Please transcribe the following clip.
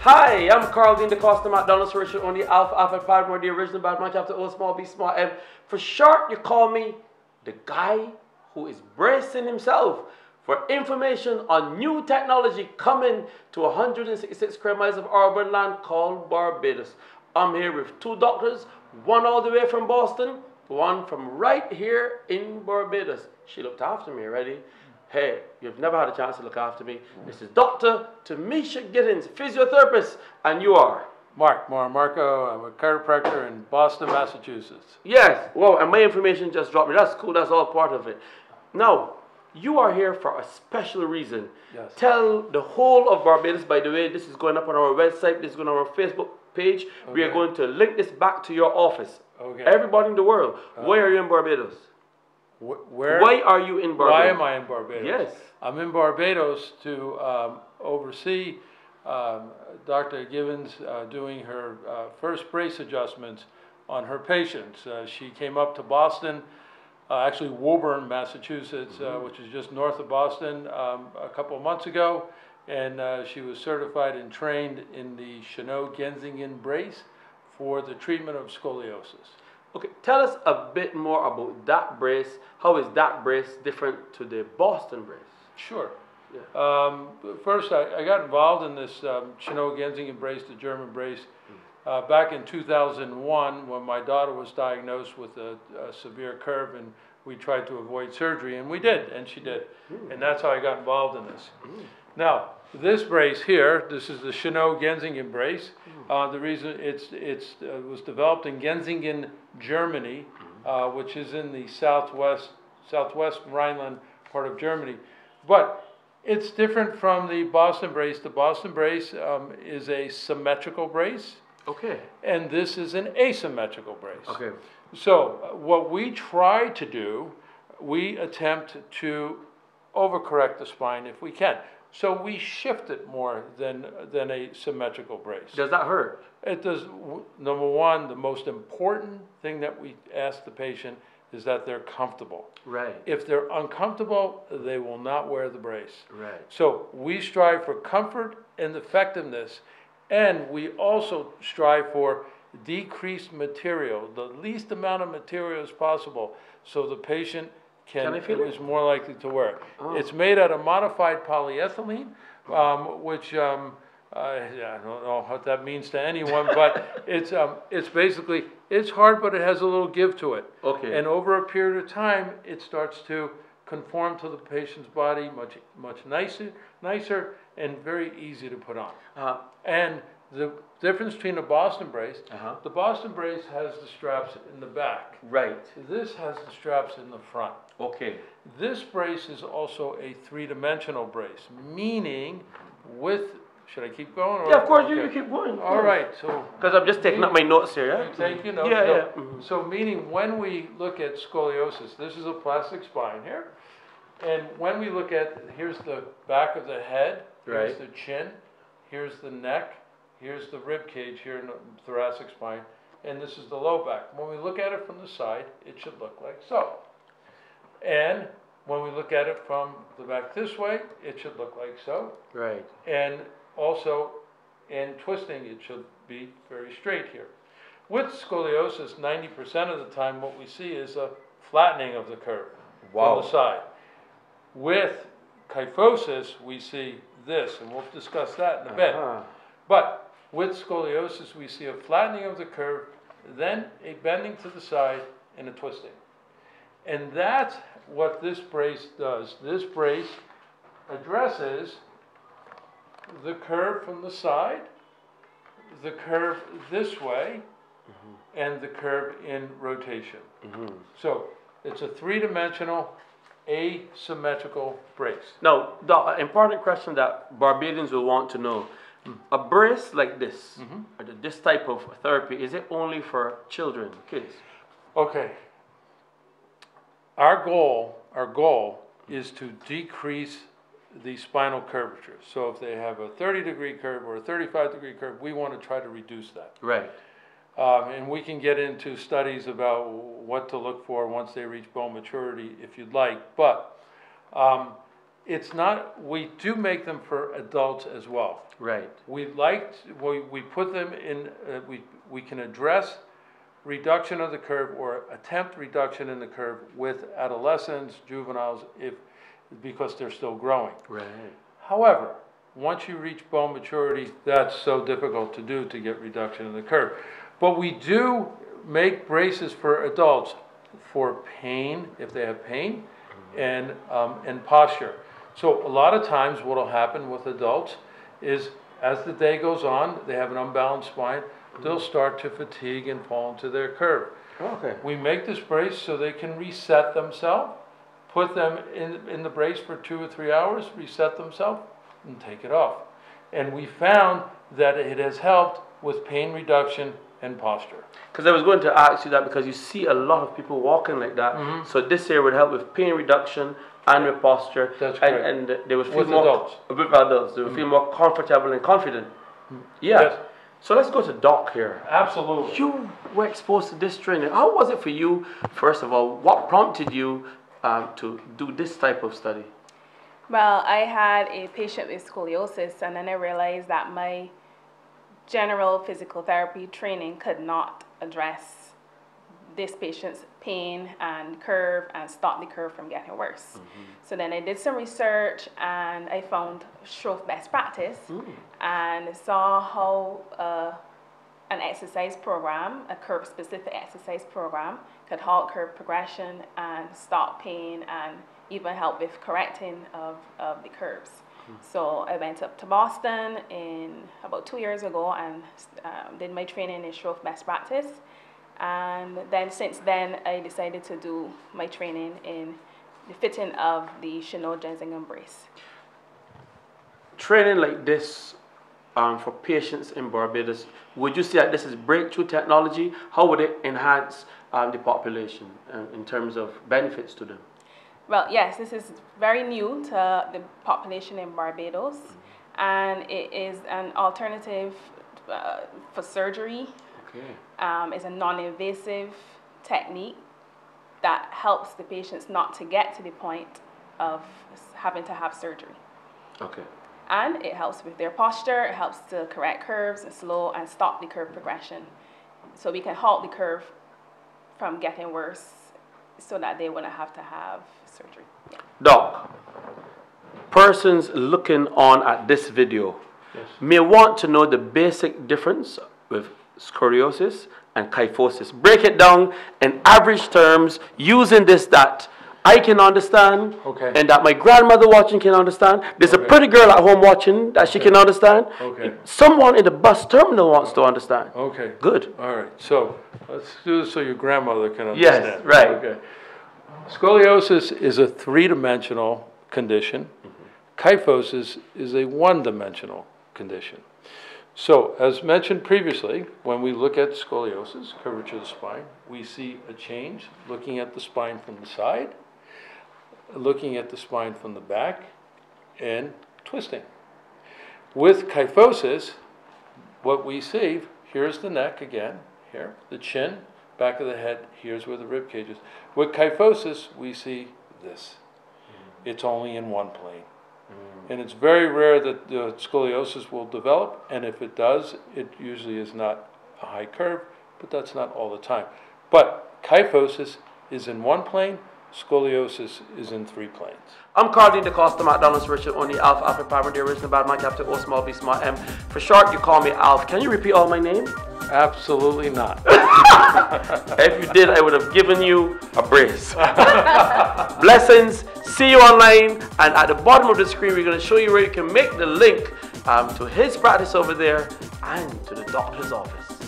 Hi, I'm Carl Dean, the customer at Donald's Richard on the Alpha Padmore, the original bad man chapter O small B small M. For short, you call me the guy who is bracing himself for information on new technology coming to 166 square miles of urban land called Barbados. I'm here with two doctors, one all the way from Boston, one from right here in Barbados. She looked after me already. Hey, you've never had a chance to look after me. This is Dr. Tamisha Giddens, physiotherapist, and you are? Marco. I'm a chiropractor in Boston, Massachusetts. Yes, well, and my information just dropped me. That's cool, that's all part of it. Now, you are here for a special reason. Yes. Tell the whole of Barbados, by the way, this is going up on our website, this is going on our Facebook page. Okay. We are going to link this back to your office. Okay. Everybody in the world, why are you in Barbados? Where? Why are you in Barbados? Why am I in Barbados? Yes. I'm in Barbados to oversee Dr. Gibbons doing her first brace adjustments on her patients. She came up to Boston, actually Woburn, Massachusetts, which is just north of Boston, a couple of months ago, and she was certified and trained in the Chanot-Genzingen brace for the treatment of scoliosis. Okay, tell us a bit more about that brace. How is that brace different to the Boston brace? Sure. Yeah. First, I got involved in this Chanot-Genzingen brace, the German brace, back in 2001 when my daughter was diagnosed with a severe curve, and we tried to avoid surgery, and we did, and she did. And that's how I got involved in this. Now, this brace here, this is the Chanot-Genzingen brace. The reason it was developed in Genzingen, Germany, which is in the southwest Rhineland part of Germany. But it's different from the Boston brace. The Boston brace is a symmetrical brace. Okay. And this is an asymmetrical brace. Okay. So what we try to do, we attempt to overcorrect the spine if we can. So we shift it more than a symmetrical brace. Does that hurt? It does. Number one, the most important thing that we ask the patient is that they're comfortable. Right. If they're uncomfortable, they will not wear the brace. Right. So we strive for comfort and effectiveness, and we also strive for decreased material, the least amount of material as possible, so the patient is more likely to wear it. Oh. It's made out of modified polyethylene, which I don't know what that means to anyone, but it's basically, it's hard, but it has a little give to it. Okay. And over a period of time, it starts to conform to the patient's body much nicer, and very easy to put on. And the difference between a Boston brace, the Boston brace has the straps in the back. Right. This has the straps in the front. Okay. This brace is also a three-dimensional brace, meaning with, should I keep going? Or, yeah, of course, okay. you keep going. All right, so. Because I'm just taking up my notes here, yeah? You take your notes? Yeah, no. yeah. So meaning when we look at scoliosis, this is a plastic spine here, and when we look at, here's the back of the head, here's the chin, here's the neck, here's the rib cage here in the thoracic spine, and this is the low back. When we look at it from the side, it should look like so. And when we look at it from the back this way, it should look like so. Right. And also, in twisting, it should be very straight here. With scoliosis, 90% of the time, what we see is a flattening of the curve from the side. With kyphosis, we see this, and we'll discuss that in a bit. But with scoliosis, we see a flattening of the curve, then a bending to the side, and a twisting. And that's what this brace does. This brace addresses the curve from the side, the curve this way, and the curve in rotation. So it's a three-dimensional, asymmetrical brace. Now, the important question that Barbadians will want to know, a brace like this, or this type of therapy, is it only for children, kids? Okay. Our goal is to decrease the spinal curvature. So if they have a 30-degree curve or a 35-degree curve, we want to try to reduce that. Right. And we can get into studies about what to look for once they reach bone maturity if you'd like. But it's not, we do make them for adults as well. Right. We put them in, we can address reduction of the curve or attempt reduction in the curve with adolescents, juveniles, because they're still growing. Right. However, once you reach bone maturity, that's so difficult to do to get reduction in the curve. But we do make braces for adults for pain, if they have pain, and posture. So a lot of times what will happen with adults is as the day goes on, they have an unbalanced spine, they'll start to fatigue and fall into their curve. Okay. We make this brace so they can reset themselves, put them in the brace for 2 or 3 hours, reset themselves, and take it off. And we found that it has helped with pain reduction and posture. Because I was going to ask you that because you see a lot of people walking like that. So this here would help with pain reduction and with posture. That's correct. And they would feel With more adults. With adults. They would feel more comfortable and confident. Yeah. Yes. So let's go to Doc here. Absolutely. You were exposed to this training. How was it for you? First of all, what prompted you to do this type of study? Well, I had a patient with scoliosis, and then I realized that my general physical therapy training could not address this patient's pain and curve and stop the curve from getting worse. So then I did some research and I found Stroke best practice and saw how an exercise program, a curve specific exercise program, could halt curve progression and stop pain and even help with correcting of the curves. So I went up to Boston about 2 years ago and did my training in Stroke best practice. And then since then, I decided to do my training in the fitting of the Chanel Jensingen brace. Training like this for patients in Barbados, would you say that this is breakthrough technology? How would it enhance the population in terms of benefits to them? Well, yes, this is very new to the population in Barbados, and it is an alternative for surgery. Okay. It's a non-invasive technique that helps the patients not to get to the point of having to have surgery. Okay. And it helps with their posture, it helps to correct curves and slow and stop the curve progression. So we can halt the curve from getting worse so that they wouldn't have to have surgery. Yeah. Doc, persons looking on at this video may want to know the basic difference with scoliosis and kyphosis. Break it down in average terms using this that I can understand and that my grandmother watching can understand. There's a pretty girl at home watching that she can understand. Someone in the bus terminal wants to understand. Okay. Good. All right. So let's do this so your grandmother can understand. Yes, right. Okay. Scoliosis is a three-dimensional condition. Kyphosis is a one-dimensional condition. So, as mentioned previously, when we look at scoliosis, curvature of the spine, we see a change looking at the spine from the side, looking at the spine from the back, and twisting. With kyphosis, what we see, here's the neck again, here, the chin, back of the head, here's where the rib cage is. With kyphosis, we see this. It's only in one plane. And it's very rare that the scoliosis will develop, and if it does, it usually is not a high curve, but that's not all the time. But kyphosis is in one plane, scoliosis is in 3 planes. I'm Carl DeCosta, McDonald's Richard, only Alpha Alpha Pi, the original bad man, capital O, small b, small m. For short, you call me Alf. Can you repeat all my name? Absolutely not. If you did, I would have given you a brace. Blessings. See you online. And at the bottom of the screen, we're going to show you where you can make the link to his practice over there and to the doctor's office.